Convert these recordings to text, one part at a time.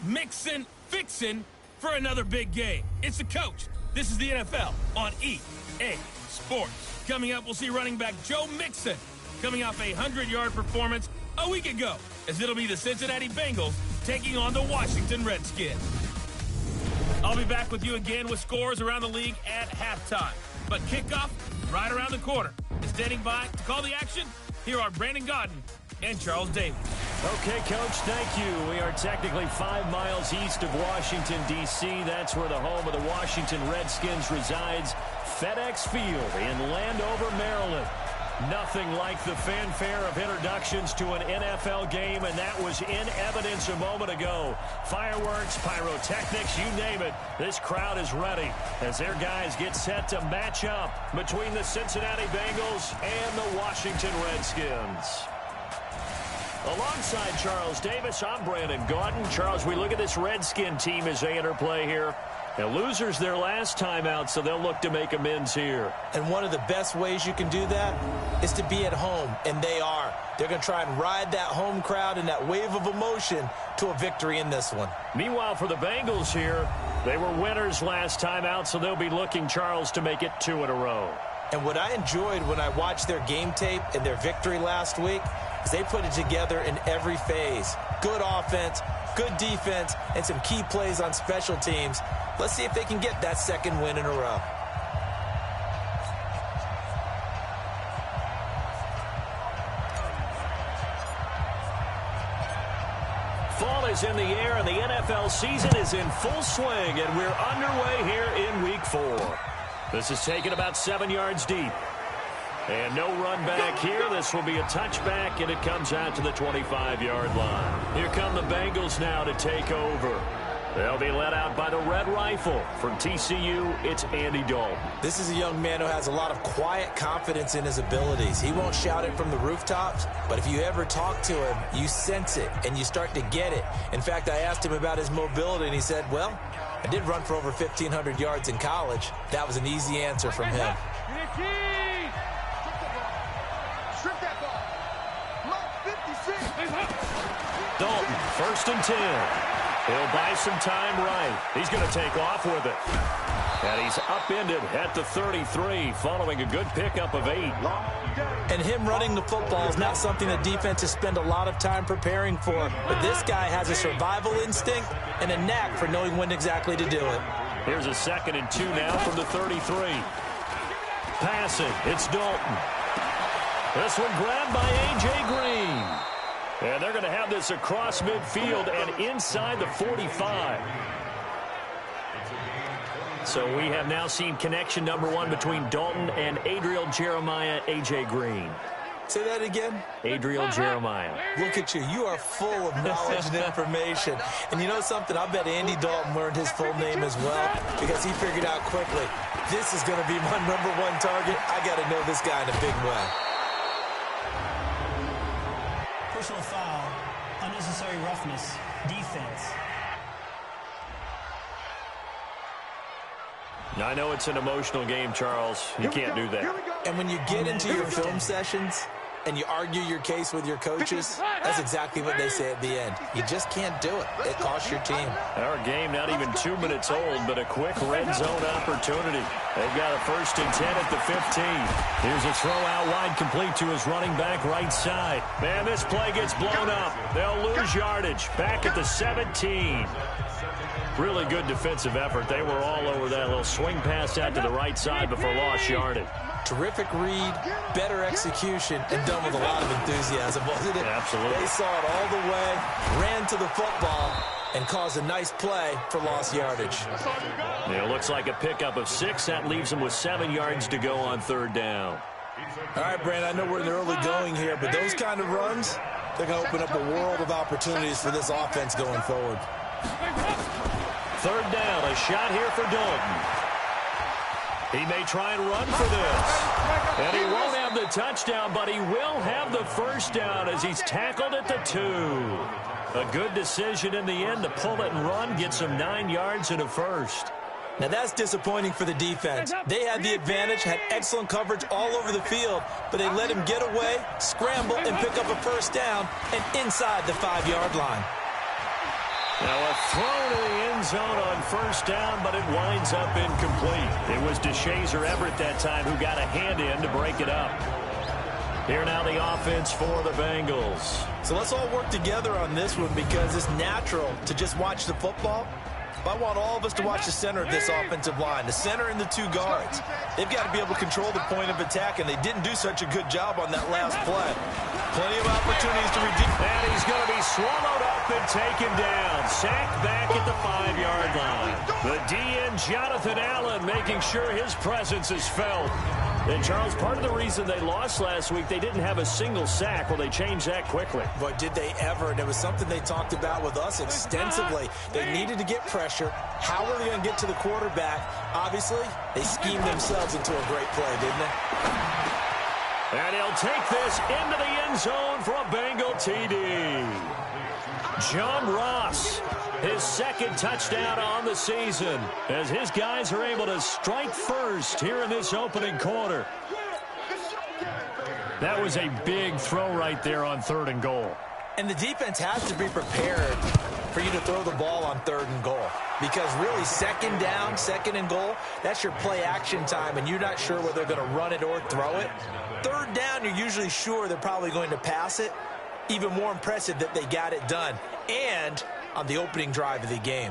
mixing, fixing for another big game. It's the coach. This is the NFL on EA Sports. Coming up, we'll see running back Joe Mixon coming off a 100-yard performance a week ago, as it'll be the Cincinnati Bengals taking on the Washington Redskins. I'll be back with you again with scores around the league at halftime. But kickoff right around the corner. And standing by to call the action, here are Brandon Gaudin and Charles Davis. Okay, Coach, thank you. We are technically 5 miles east of Washington, D.C. That's where the home of the Washington Redskins resides. FedEx Field in Landover, Maryland. Nothing like the fanfare of introductions to an NFL game, and that was in evidence a moment ago. Fireworks, pyrotechnics, you name it. This crowd is ready as their guys get set to match up between the Cincinnati Bengals and the Washington Redskins. Alongside Charles Davis, I'm Brandon Gaudin. Charles, we look at this Redskin team as they interplay here. Now, losers their last time out, so they'll look to make amends here. And one of the best ways you can do that is to be at home, and they are. They're going to try and ride that home crowd and that wave of emotion to a victory in this one. Meanwhile, for the Bengals here, they were winners last time out, so they'll be looking, Charles, to make it 2 in a row. And what I enjoyed when I watched their game tape and their victory last week is they put it together in every phase. Good offense, good defense, and some key plays on special teams. Let's see if they can get that second win in a row. Fall is in the air, and the NFL season is in full swing, and we're underway here in Week 4. This is taken about 7 yards deep. And no run back here. This will be a touchback, and it comes out to the 25-yard line. Here come the Bengals now to take over. They'll be led out by the Red Rifle. From TCU, it's Andy Dalton. This is a young man who has a lot of quiet confidence in his abilities. He won't shout it from the rooftops, but if you ever talk to him, you sense it, and you start to get it. In fact, I asked him about his mobility, and he said, well, I did run for over 1,500 yards in college. That was an easy answer from him. Dalton, 1st and 10. He'll buy some time right. He's going to take off with it. And he's upended at the 33, following a good pickup of 8. And him running the football is not something that defenses spend a lot of time preparing for. But this guy has a survival instinct and a knack for knowing when exactly to do it. Here's a 2nd and 2 now from the 33. Passing, it's Dalton. This one grabbed by A.J. Green. And they're going to have this across midfield and inside the 45. So we have now seen connection number 1 between Dalton and Adriel Jeremiah, A.J. Green. Say that again? Adriel Jeremiah. Look at you. You are full of knowledge and information. And you know something? I bet Andy Dalton learned his full name as well because he figured out quickly, this is going to be my number 1 target. I got to know this guy in a big way. Personal foul, unnecessary roughness, defense. I know it's an emotional game, Charles. You can't do that. And when you get into your film sessions and you argue your case with your coaches, that's exactly what they say at the end. You just can't do it. It costs your team. Our game not even 2 minutes old, but a quick red zone opportunity. They've got a 1st and 10 at the 15. Here's a throw out wide, complete to his running back right side. Man, this play gets blown up. They'll lose yardage. Back at the 17. Really good defensive effort. They were all over that little swing pass out to the right side before lost yardage. Terrific read, better execution, and done with a lot of enthusiasm, wasn't it? Absolutely. They saw it all the way, ran to the football, and caused a nice play for lost yardage. Yeah, it looks like a pickup of 6. That leaves them with 7 yards to go on 3rd down. All right, Brandon, I know we're in the early going here, but those kind of runs, they're going to open up a world of opportunities for this offense going forward. 3rd down, a shot here for Dalton. He may try and run for this. And he won't have the touchdown, but he will have the 1st down as he's tackled at the 2. A good decision in the end to pull it and run, get some 9 yards and a 1st. Now that's disappointing for the defense. They had the advantage, had excellent coverage all over the field, but they let him get away, scramble, and pick up a 1st down, and inside the 5-yard line. Now a throw to the end zone on first down, but it winds up incomplete. It was DeShazer Everett that time who got a hand in to break it up. Here now the offense for the Bengals. So let's all work together on this one because it's natural to just watch the football. But I want all of us to watch the center of this offensive line, the center and the two guards. They've got to be able to control the point of attack, and they didn't do such a good job on that last play. Plenty of opportunities to redeem. And he's going to be swallowed up and taken down. Sacked back at the 5-yard line. The DN, Jonathan Allen, making sure his presence is felt. And, Charles, part of the reason they lost last week, they didn't have a single sack. Well, they changed that quickly. But did they ever? And it was something they talked about with us extensively. They needed to get pressure. How are they going to get to the quarterback? Obviously, they schemed themselves into a great play, didn't they? And he'll take this into the end zone for a Bengal TD. John Ross, his second touchdown on the season, as his guys are able to strike first here in this opening quarter. That was a big throw right there on 3rd and goal. And the defense has to be prepared for you to throw the ball on 3rd and goal. Because really, 2nd down, 2nd and goal, that's your play action time, and you're not sure whether they're going to run it or throw it. 3rd down, you're usually sure they're probably going to pass it. Even more impressive that they got it done. And on the opening drive of the game.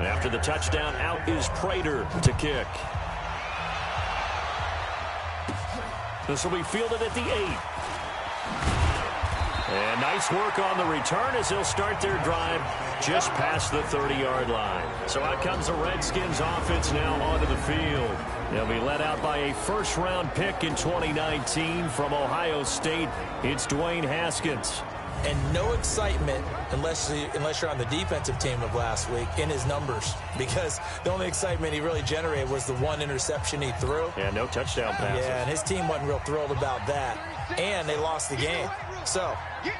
After the touchdown, out is Prater to kick. This will be fielded at the 8. And nice work on the return as they'll start their drive just past the 30-yard line. So out comes the Redskins offense now onto the field. They'll be led out by a first-round pick in 2019 from Ohio State. It's Dwayne Haskins. And no excitement unless you're on the defensive team of last week in his numbers, because the only excitement he really generated was the one interception he threw. Yeah, no touchdown passes. Yeah, and his team wasn't real thrilled about that. And they lost the game. So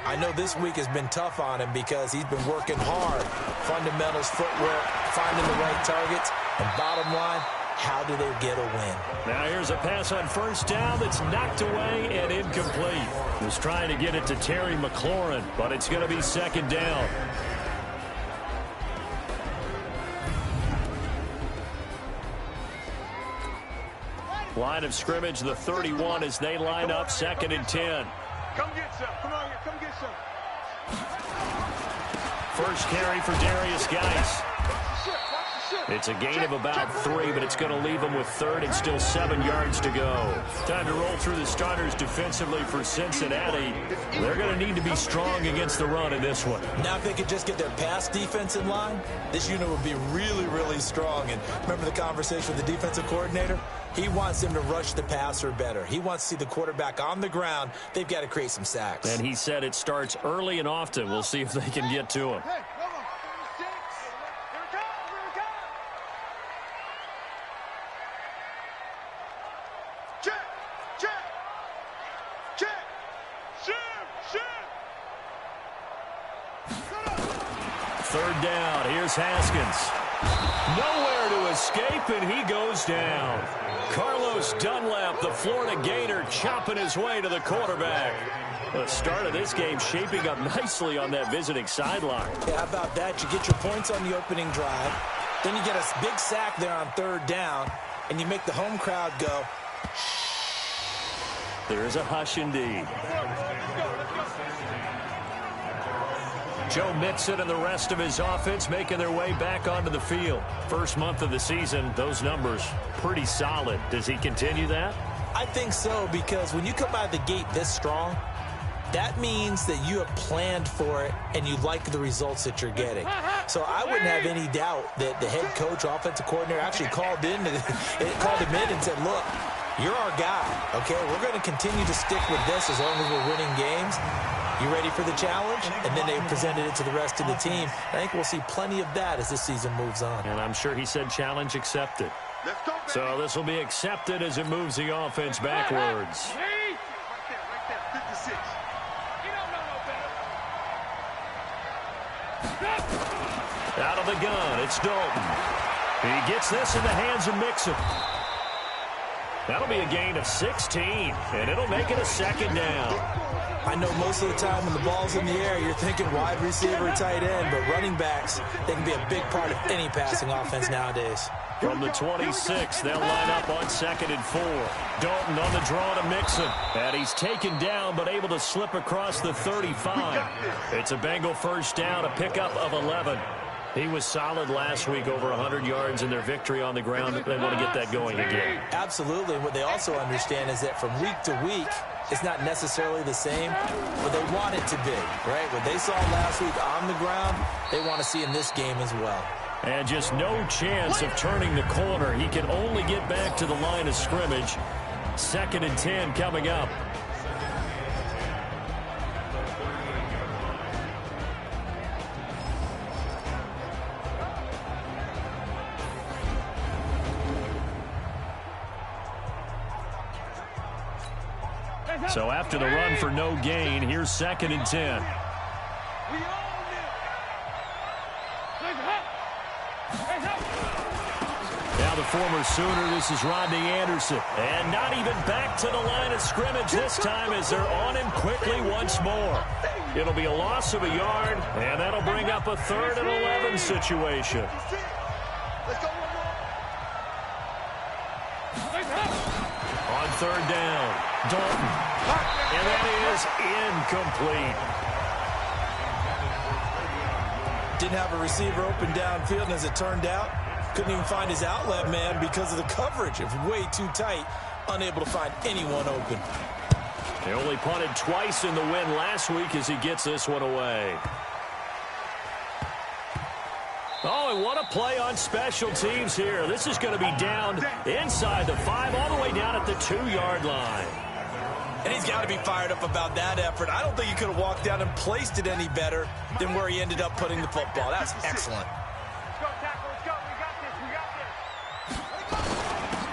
I know this week has been tough on him because he's been working hard. Fundamentals, footwork, finding the right targets, and bottom line, how do they get a win? Now here's a pass on first down that's knocked away and incomplete. He's trying to get it to Terry McLaurin, but it's going to be 2nd down. Line of scrimmage, the 31 as they line up, 2nd and 10. Come get some. Come on here. Come get some. First carry for Darius Geis. It's a gain of about 3, but it's going to leave them with 3rd and still 7 yards to go. Time to roll through the starters defensively for Cincinnati. They're going to need to be strong against the run in this one. Now, if they could just get their pass defense in line, this unit would be really, really strong. And remember the conversation with the defensive coordinator? He wants them to rush the passer better. He wants to see the quarterback on the ground. They've got to create some sacks. And he said it starts early and often. We'll see if they can get to him. Third down. Here's Haskins. Nowhere to escape, and he goes down. Carlos Dunlap, the Florida Gator, chopping his way to the quarterback. The start of this game shaping up nicely on that visiting sideline. Yeah, how about that? You get your points on the opening drive. Then you get a big sack there on 3rd down, and you make the home crowd go. There's a hush indeed. Joe Mixon and the rest of his offense making their way back onto the field. First month of the season, those numbers pretty solid. Does he continue that? I think so, because when you come out of the gate this strong, that means that you have planned for it and you like the results that you're getting. So I wouldn't have any doubt that the head coach, offensive coordinator, actually called him in and said, look, you're our guy, okay? We're going to continue to stick with this as long as we're winning games. You ready for the challenge? And then they presented it to the rest of the team. I think we'll see plenty of that as this season moves on. And I'm sure he said challenge accepted. So this will be accepted as it moves the offense backwards. Out of the gun, it's Dalton. He gets this in the hands of Mixon. That'll be a gain of 16, and it'll make it a second down. I know most of the time when the ball's in the air, you're thinking wide receiver, tight end, but running backs, they can be a big part of any passing offense nowadays. From the 26, they'll line up on 2nd and 4. Dalton on the draw to Mixon. And he's taken down, but able to slip across the 35. It's a Bengal first down, a pickup of 11. He was solid last week, over 100 yards in their victory on the ground. They want to get that going again. Absolutely. What they also understand is that from week to week, it's not necessarily the same, but they want it to be, right? What they saw last week on the ground, they want to see in this game as well. And just no chance of turning the corner. He can only get back to the line of scrimmage. 2nd and 10 coming up. So after the run for no gain, here's 2nd and 10. Now the former Sooner, this is Rodney Anderson. And not even back to the line of scrimmage this time as they're on him quickly once more. It'll be a loss of a yard, and that'll bring up a 3rd and 11 situation. On 3rd down, Dalton. And that is incomplete. Didn't have a receiver open downfield, and as it turned out, couldn't even find his outlet man because of the coverage. It was way too tight, unable to find anyone open. He only punted twice in the win last week as he gets this one away. Oh, and what a play on special teams here. This is going to be down inside the 5, all the way down at the 2-yard line. And he's got to be fired up about that effort. I don't think he could have walked down and placed it any better than where he ended up putting the football. That's excellent.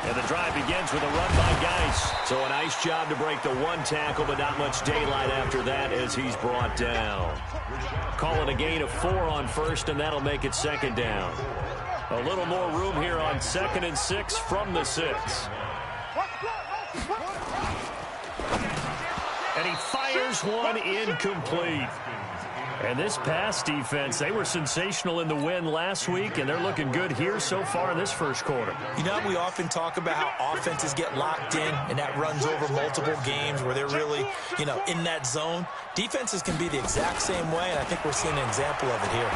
And the drive begins with a run by Geis. So a nice job to break the 1 tackle, but not much daylight after that as he's brought down. Call it a gain of 4 on 1st, and that'll make it 2nd down. A little more room here on 2nd and 6 from the 6. And he fires one incomplete. And this pass defense, they were sensational in the win last week, and they're looking good here so far in this first quarter. You know, we often talk about how offenses get locked in, and that runs over multiple games where they're really, in that zone. Defenses can be the exact same way, and I think we're seeing an example of it here.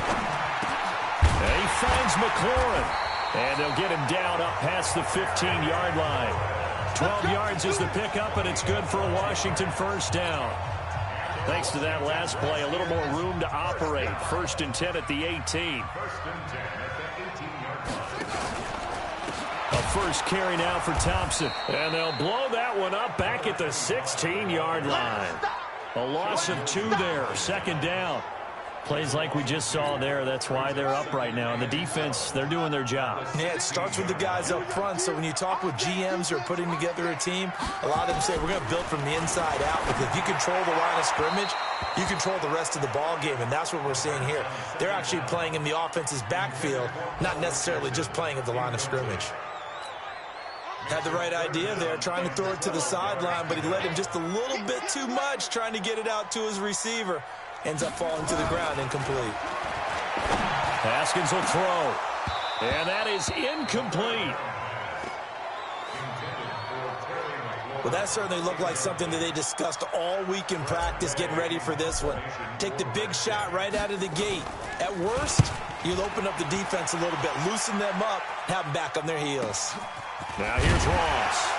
And he finds McLaurin, and they'll get him down up past the 15-yard line. 12 yards is the pickup, and it's good for a Washington first down. Thanks to that last play, a little more room to operate. 1st and 10 at the 18. A first carry now for Thompson. And they'll blow that one up back at the 16-yard line. A loss of 2 there. 2nd down. Plays like we just saw there. That's why they're up right now. And the defense, they're doing their job. Yeah, it starts with the guys up front. So when you talk with GMs who are putting together a team, a lot of them say we're going to build from the inside out. Because if you control the line of scrimmage, you control the rest of the ball game. And that's what we're seeing here. They're actually playing in the offense's backfield, not necessarily just playing at the line of scrimmage. Had the right idea there, trying to throw it to the sideline, but he let him just a little bit too much, trying to get it out to his receiver. Ends up falling to the ground, incomplete. Haskins will throw. And that is incomplete. Well, that certainly looked like something that they discussed all week in practice, getting ready for this one. Take the big shot right out of the gate. At worst, you'll open up the defense a little bit, loosen them up, have them back on their heels. Now here's Ross.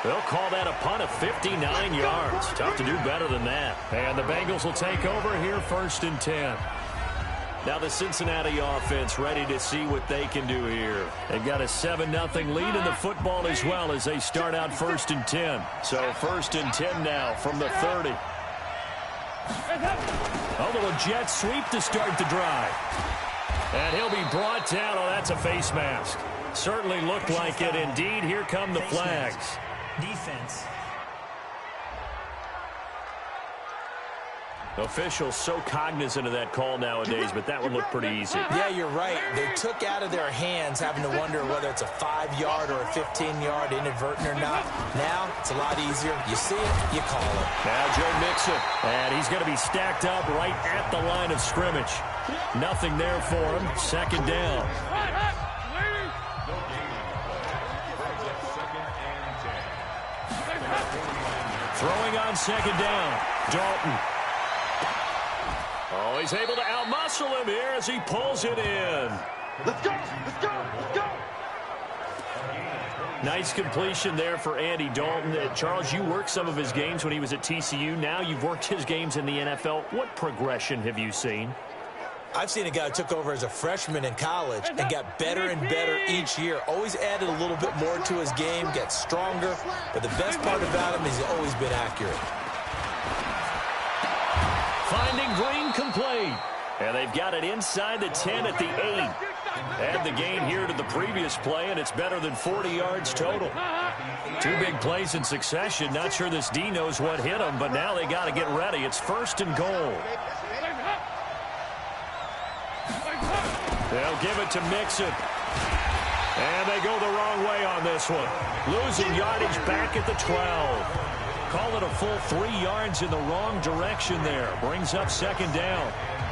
They'll call that a punt of 59 yards. Tough to do better than that. And the Bengals will take over here 1st and 10. Now the Cincinnati offense ready to see what they can do here. They've got a 7-0 lead in the football as well as they start out 1st and 10. So 1st and 10 now from the 30. A little jet sweep to start the drive. And he'll be brought down. Oh, that's a face mask. Certainly looked like it. Indeed, here come the flags. Defense. Officials so cognizant of that call nowadays, but that one looked pretty easy. Yeah, you're right. They took out of their hands having to wonder whether it's a 5-yard or a 15-yard inadvertent or not. Now, it's a lot easier. You see it, you call it. Now Joe Mixon, and he's going to be stacked up right at the line of scrimmage. Nothing there for him. Second down. Throwing on second down. Dalton. Oh, he's able to outmuscle him here as he pulls it in. Let's go! Let's go! Let's go! Nice completion there for Andy Dalton. Charles, you worked some of his games when he was at TCU. Now you've worked his games in the NFL. What progression have you seen? I've seen a guy who took over as a freshman in college and got better and better each year. Always added a little bit more to his game, gets stronger. But the best part about him is he's always been accurate. Finding Green complete. And they've got it inside the 10 at the 8. Add the gain here to the previous play, and it's better than 40 yards total. Two big plays in succession. Not sure this D knows what hit him, but now they got to get ready. It's first and goal. They'll give it to Mixon. And they go the wrong way on this one. Losing yardage back at the 12. Call it a full 3 yards in the wrong direction there. Brings up second down.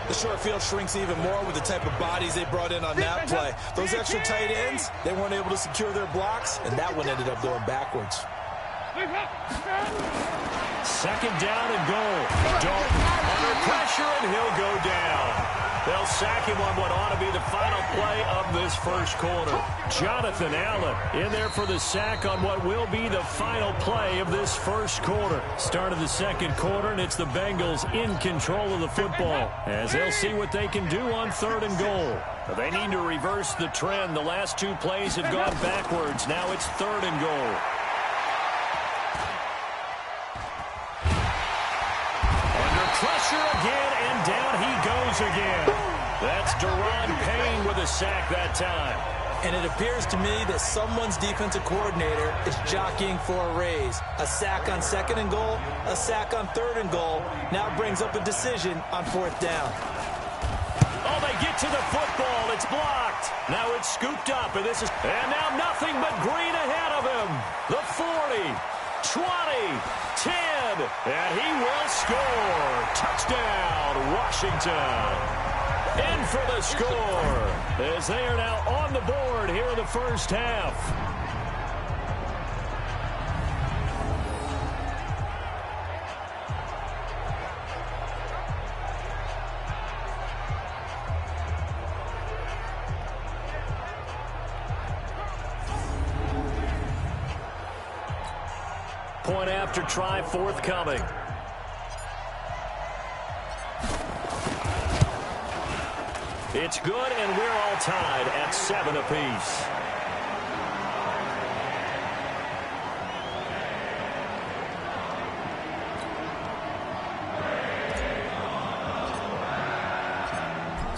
The short field shrinks even more with the type of bodies they brought in on that play. Those extra tight ends, they weren't able to secure their blocks, and that one ended up going backwards. Second down and goal. Dalton under pressure, and he'll go down. They'll sack him on what ought to be the final play of this first quarter. Jonathan Allen in there for the sack on what will be the final play of this first quarter. Start of the second quarter, and it's the Bengals in control of the football as they'll see what they can do on third and goal. They need to reverse the trend. The last two plays have gone backwards. Now it's third and goal. Pressure again, and down he goes again. That's Deron Payne with a sack that time. And it appears to me that someone's defensive coordinator is jockeying for a raise. A sack on second and goal, a sack on third and goal. Now brings up a decision on fourth down. Oh, they get to the football. It's blocked. Now it's scooped up, and now nothing but Green ahead of him. The 40, 20, 10, and he will score. Touchdown, Washington. In for the score as they are now on the board here in the first half. Point after try forthcoming. It's good, and we're all tied at 7 apiece.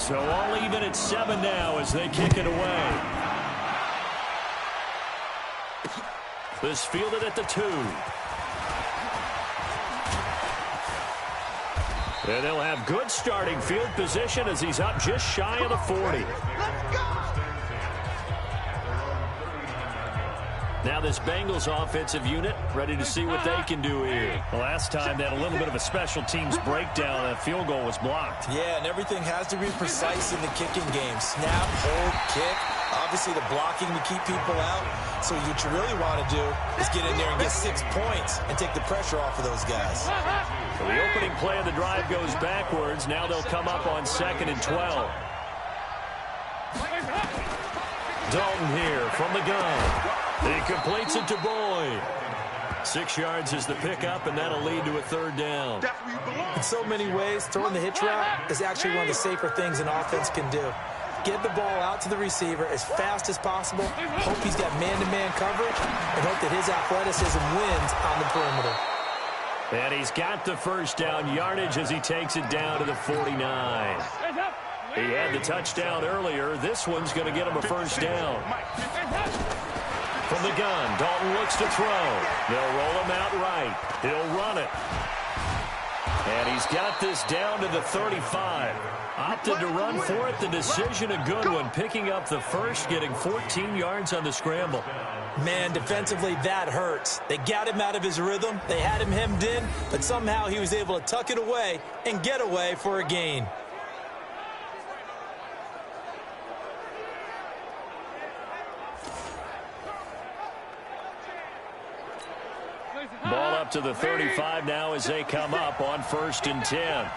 So all even at 7 now as they kick it away. This fielded at the 2. And they'll have good starting field position as he's up just shy of the 40. Now this Bengals offensive unit ready to see what they can do here. The last time they had a little bit of a special teams breakdown. That field goal was blocked. Yeah, and everything has to be precise in the kicking game. Snap, hold, kick. Obviously the blocking to keep people out. So what you really want to do is get in there and get 6 points and take the pressure off of those guys. So the opening play of the drive goes backwards. Now they'll come up on 2nd and 12. Dalton here from the gun. He completes it to Boyd. 6 yards is the pickup, and that'll lead to a third down. In so many ways, throwing the hitch route is actually one of the safer things an offense can do. Get the ball out to the receiver as fast as possible, hope he's got man-to-man coverage, and hope that his athleticism wins on the perimeter. And he's got the first down yardage as he takes it down to the 49. He had the touchdown earlier. This one's going to get him a first down. From the gun, Dalton looks to throw. They'll roll him out right. He'll run it. And he's got this down to the 35. Opted to run for it. The decision a good one. Picking up the first, getting 14 yards on the scramble. Man, defensively, that hurts. They got him out of his rhythm. They had him hemmed in, but somehow he was able to tuck it away and get away for a gain. Ball up to the 35 now as they come up on 1st and 10.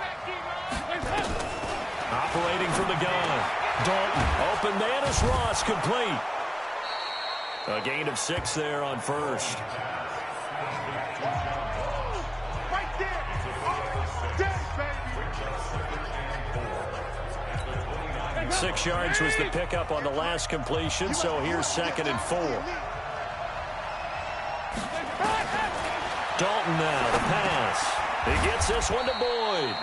Operating from the gun. Dalton. Open man is Ross, complete. A gain of 6 there on 1st. Right there. Baby. 6 yards was the pickup on the last completion, so here's 2nd and 4. Dalton now, the pass. He gets this one to Boyd.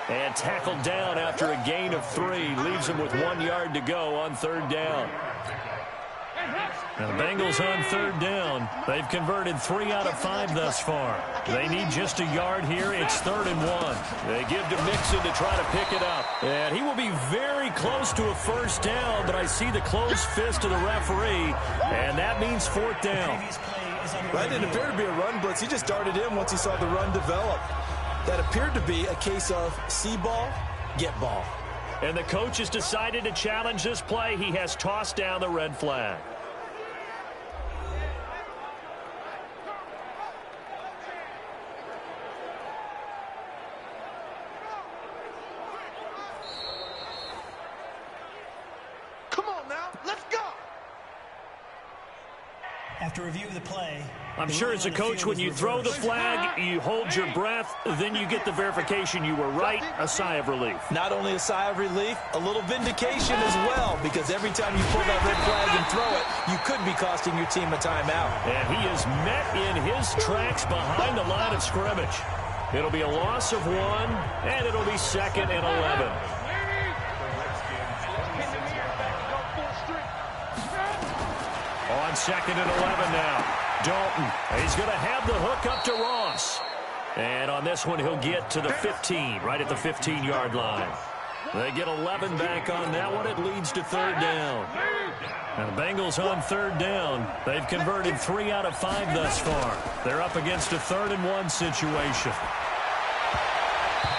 And tackled down after a gain of 3. Leaves him with 1 yard to go on 3rd down. Now the Bengals on 3rd down. They've converted 3 out of 5 thus far. They need just a yard here. It's 3rd and 1. They give to Mixon to try to pick it up. And he will be very close to a 1st down, but I see the closed fist of the referee, and that means 4th down. That didn't appear to be a run blitz. He just darted in once he saw the run develop. That appeared to be a case of see ball, get ball. And the coach has decided to challenge this play. He has tossed down the red flag. Come on now, let's go. After review of the play, I'm sure as a coach, when you throw the flag, you hold your breath, then you get the verification you were right, a sigh of relief. Not only a sigh of relief, a little vindication as well, because every time you pull that red flag and throw it, you could be costing your team a timeout. And he is met in his tracks behind the line of scrimmage. It'll be a loss of 1, and it'll be 2nd and 11. On 2nd and 11 now. Dalton, he's going to have the hook up to Ross. And on this one, he'll get to the 15, right at the 15-yard line. They get 11 back on that one. It leads to 3rd down. And the Bengals on 3rd down. They've converted 3 out of 5 thus far. They're up against a 3rd and 1 situation.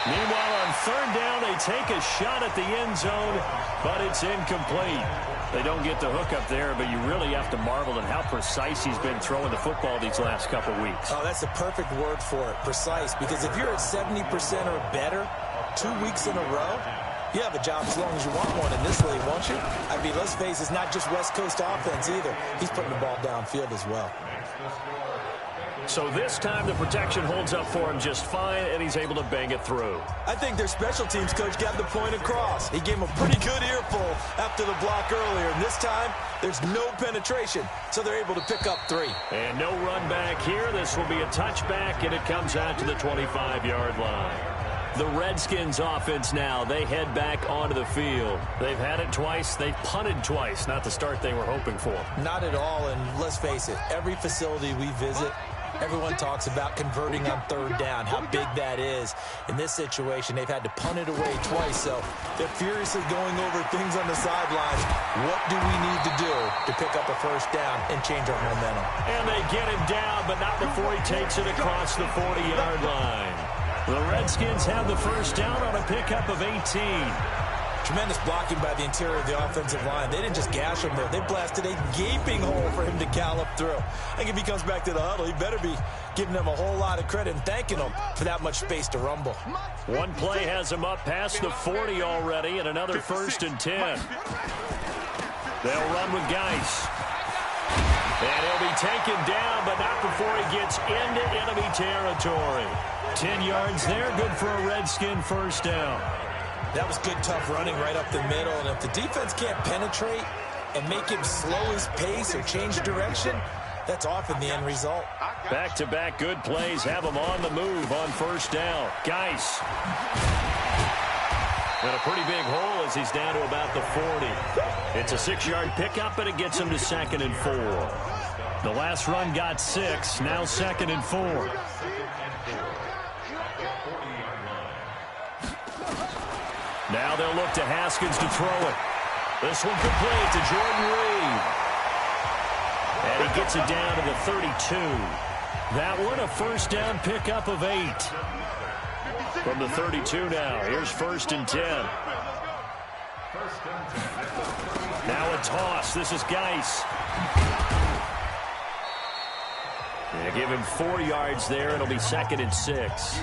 Meanwhile, on 3rd down, they take a shot at the end zone, but it's incomplete. They don't get the hook up there, but you really have to marvel at how precise he's been throwing the football these last couple weeks. Oh, that's the perfect word for it, precise, because if you're at 70% or better 2 weeks in a row, you have a job as long as you want one in this league, won't you? I mean, let's face it, it's not just West Coast offense either. He's putting the ball downfield as well. So this time the protection holds up for him just fine, and he's able to bang it through. I think their special teams coach got the point across. He gave him a pretty good earful after the block earlier, and this time there's no penetration, so they're able to pick up 3. And no run back here. This will be a touchback, and it comes out to the 25-yard line. The Redskins offense now, they head back onto the field. They've had it twice. They've punted twice. Not the start they were hoping for. Not at all, and let's face it, every facility we visit, everyone talks about converting on 3rd down, how big that is. In this situation, they've had to punt it away twice, so they're furiously going over things on the sidelines. What do we need to do to pick up a 1st down and change our momentum? And they get him down, but not before he takes it across the 40-yard line. The Redskins have the 1st down on a pickup of 18. Tremendous blocking by the interior of the offensive line. They didn't just gash him there. They blasted a gaping hole for him to gallop through. I think if he comes back to the huddle, he better be giving them a whole lot of credit and thanking them for that much space to rumble. One play has him up past the 40 already, and another 1st and 10. They'll run with Geis. And he'll be taken down, but not before he gets into enemy territory. 10 yards there, good for a Redskin 1st down. That was good, tough running right up the middle. And if the defense can't penetrate and make him slow his pace or change direction, that's often the end result. Back-to-back good plays have him on the move on 1st down. Geis. And a pretty big hole as he's down to about the 40. It's a 6-yard pickup, and it gets him to 2nd and 4. The last run got 6, now 2nd and 4. Now they'll look to Haskins to throw it. This one complete to Jordan Reed. And he gets it down to the 32. That one a first down pickup of 8. From the 32 now. Here's 1st and 10. Now a toss. This is Geis. They give him 4 yards there. It'll be 2nd and 6.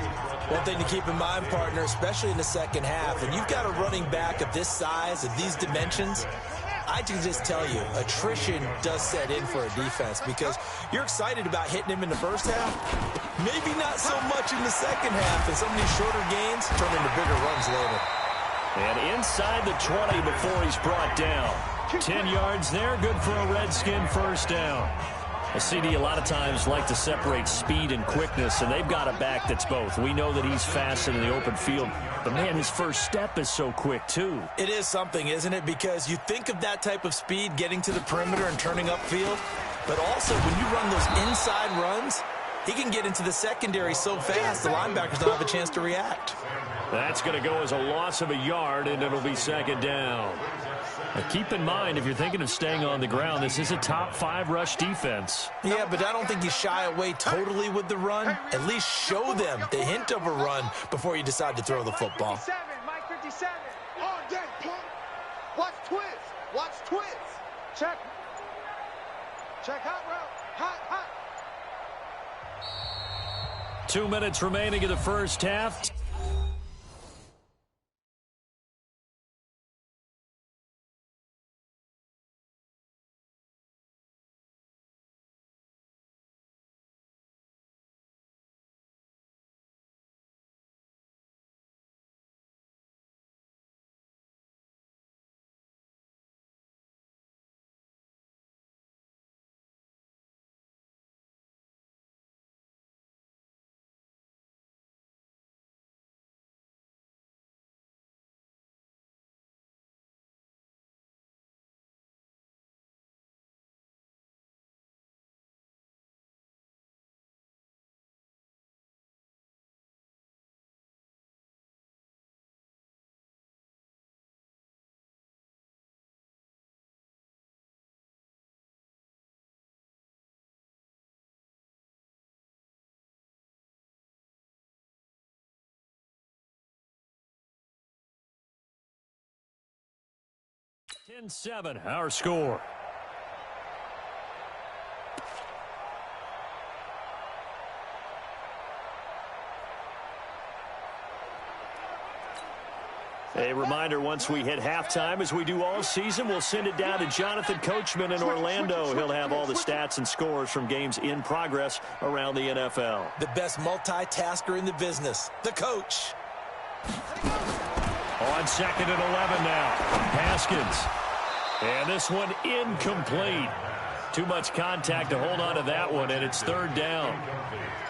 One thing to keep in mind, partner, especially in the second half, and you've got a running back of this size, of these dimensions, I can just tell you, attrition does set in for a defense because you're excited about hitting him in the first half, maybe not so much in the second half, and some of these shorter gains turn into bigger runs later. And inside the 20 before he's brought down. 10 yards there, good for a Redskin first down. A CD a lot of times like to separate speed and quickness, and they've got a back that's both. We know that he's fast in the open field, but, man, his first step is so quick, too. It is something, isn't it? Because you think of that type of speed getting to the perimeter and turning upfield, but also when you run those inside runs, he can get into the secondary so fast the linebackers don't have a chance to react. That's going to go as a loss of a yard, and it'll be 2nd down. Now keep in mind, if you're thinking of staying on the ground, this is a top 5 rush defense. Yeah, but I don't think you shy away totally with the run. At least show them the hint of a run before you decide to throw the football. Mike 57. On deck, pump. Watch twist. Watch twist. Check. Check hot route. Hot. 2 minutes remaining in the first half. (10-7), our score. A reminder, once we hit halftime, as we do all season, we'll send it down to Jonathan Coachman in Orlando. He'll have all the stats and scores from games in progress around the NFL. The best multitasker in the business, the coach. On 2nd and 11 now. Haskins. And this one incomplete. Too much contact to hold on to that one, and it's 3rd down.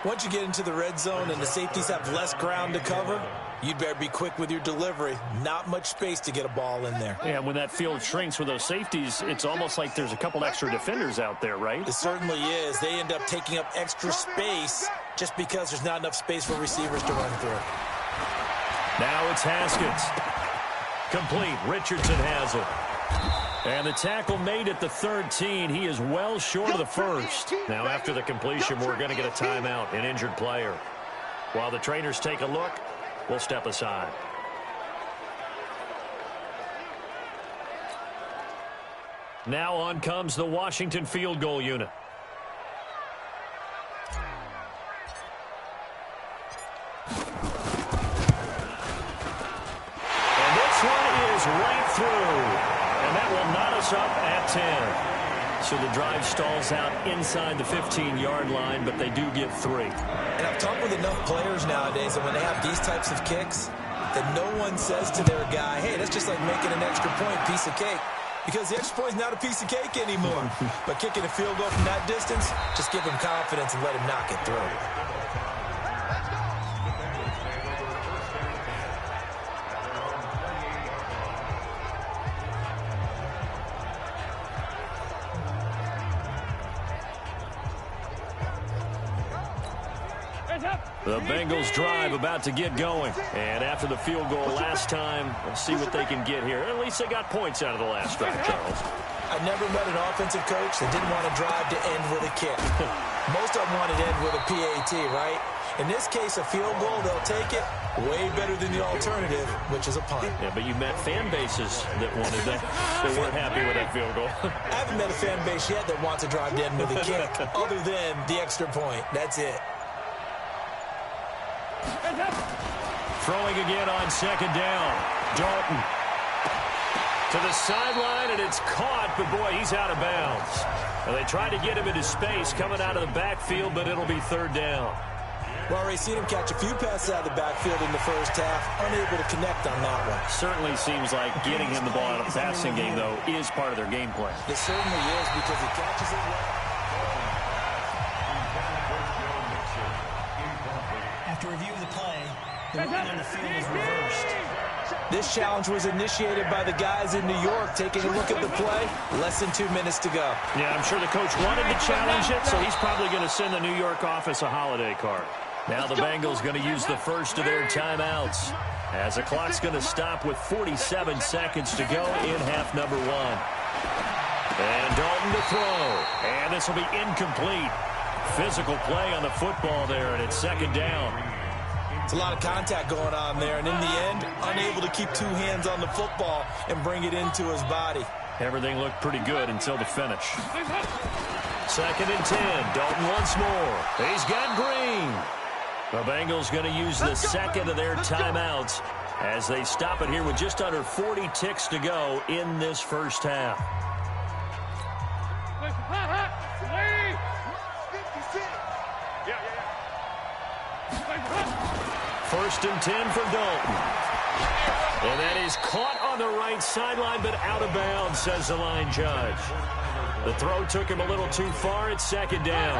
Once you get into the red zone and the safeties have less ground to cover, you'd better be quick with your delivery. Not much space to get a ball in there. And when that field shrinks with those safeties, it's almost like there's a couple extra defenders out there, right? It certainly is. They end up taking up extra space just because there's not enough space for receivers to run through. Now it's Haskins. Complete. Richardson has it. And the tackle made at the 13. He is well short of the first. Now after the completion, we're going to get a timeout, an injured player. While the trainers take a look, we'll step aside. Now on comes the Washington field goal unit. And this one is right through. And that will knot us up at 10. So the drive stalls out inside the 15-yard line, but they do get 3. And I've talked with enough players nowadays that when they have these types of kicks, that no one says to their guy, hey, that's just like making an extra point, piece of cake. Because the extra point is not a piece of cake anymore. But kicking a field goal from that distance, just give him confidence and let him knock it through. The Bengals drive about to get going. And after the field goal last time, we'll see what they can get here. At least they got points out of the last drive, Charles. I never met an offensive coach that didn't want to drive to end with a kick. Most of them wanted to end with a PAT, right? In this case, a field goal, they'll take it. Way better than the alternative, which is a punt. Yeah, but you met fan bases that wanted that. They weren't happy with that field goal. I haven't met a fan base yet that wants to drive to end with a kick, other than the extra point. That's it. Throwing again on second down. Dalton to the sideline, and it's caught, but boy, he's out of bounds. Well, they tried to get him into space coming out of the backfield, but it'll be third down. Well, already seen him catch a few passes out of the backfield in the first half, unable to connect on that one. Certainly seems like getting him the ball out of the passing game, though, is part of their game plan. It certainly is, because he catches it well. After review of the play, the run on the field is reversed. This challenge was initiated by the guys in New York. Taking a look at the play, less than 2 minutes to go. Yeah, I'm sure the coach wanted to challenge it, so he's probably going to send the New York office a holiday card. Now the Bengals going to use the first of their timeouts, as the clock's going to stop with 47 seconds to go in half number one. And Dalton to throw, and this will be incomplete. Physical play on the football there, and it's second down. It's a lot of contact going on there, and in the end, unable to keep two hands on the football and bring it into his body. Everything looked pretty good until the finish. Second and 10. Dalton once more. He's got Green. The Bengals going to use the second of their timeouts as they stop it here with just under 40 ticks to go in this first half. First and 10 for Dalton. And that is caught on the right sideline, but out of bounds, says the line judge. The throw took him a little too far. It's second down.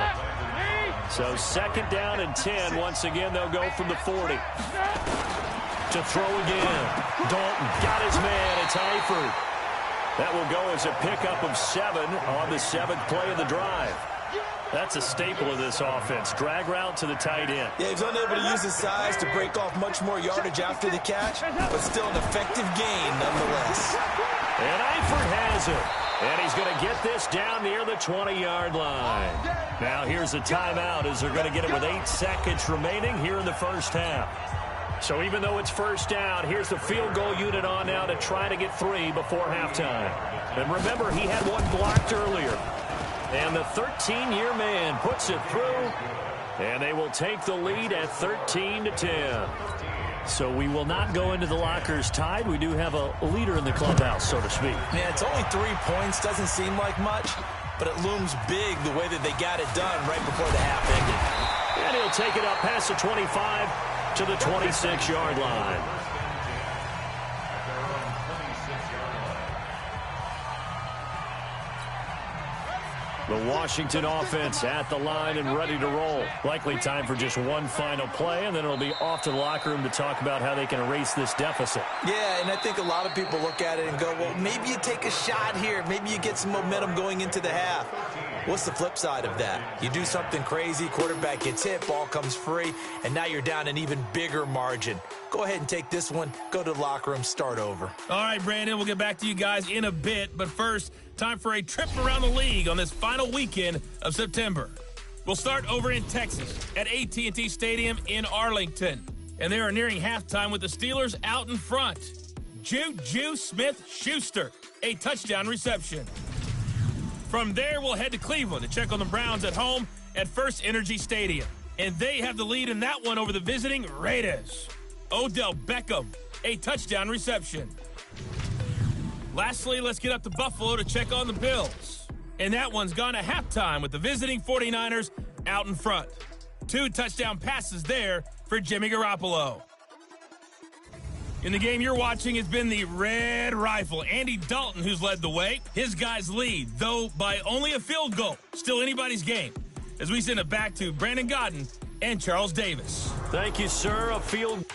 So second down and 10. Once again, they'll go from the 40. To throw again. Dalton got his man. It's Eifert. That will go as a pickup of 7 on the 7th play of the drive. That's a staple of this offense. Drag route to the tight end. Yeah, he's unable to use his size to break off much more yardage after the catch, but still an effective gain nonetheless. And Eifert has it. And he's going to get this down near the 20-yard line. Now here's a timeout as they're going to get it with 8 seconds remaining here in the first half. So even though it's first down, here's the field goal unit on now to try to get 3 before halftime. And remember, he had one blocked earlier. And the 13-year man puts it through, and they will take the lead at 13-10. So we will not go into the lockers tied. We do have a leader in the clubhouse, so to speak. Man, it's only 3 points. Doesn't seem like much, but it looms big the way that they got it done right before the half ended. And he'll take it up past the 25 to the 26-yard line. The Washington offense at the line and ready to roll. Likely time for just one final play, and then it'll be off to the locker room to talk about how they can erase this deficit. Yeah, and I think a lot of people look at it and go, well, maybe you take a shot here. Maybe you get some momentum going into the half. What's the flip side of that? You do something crazy, quarterback gets hit, ball comes free, and now you're down an even bigger margin. Go ahead and take this one, go to the locker room, start over. All right, Brandon, we'll get back to you guys in a bit, but first, time for a trip around the league on this final weekend of September. We'll start over in Texas at AT&T Stadium in Arlington, and they are nearing halftime with the Steelers out in front. Juju Smith-Schuster, a touchdown reception. From there, we'll head to Cleveland to check on the Browns at home at First Energy Stadium, and they have the lead in that one over the visiting Raiders. Odell Beckham, a touchdown reception. Lastly, let's get up to Buffalo to check on the Bills. And that one's gone to halftime with the visiting 49ers out in front. 2 touchdown passes there for Jimmy Garoppolo. In the game you're watching, it's been the Red Rifle, Andy Dalton, who's led the way. His guys lead, though by only a field goal. Still anybody's game. As we send it back to Brandon Godden and Charles Davis. Thank you, sir. A field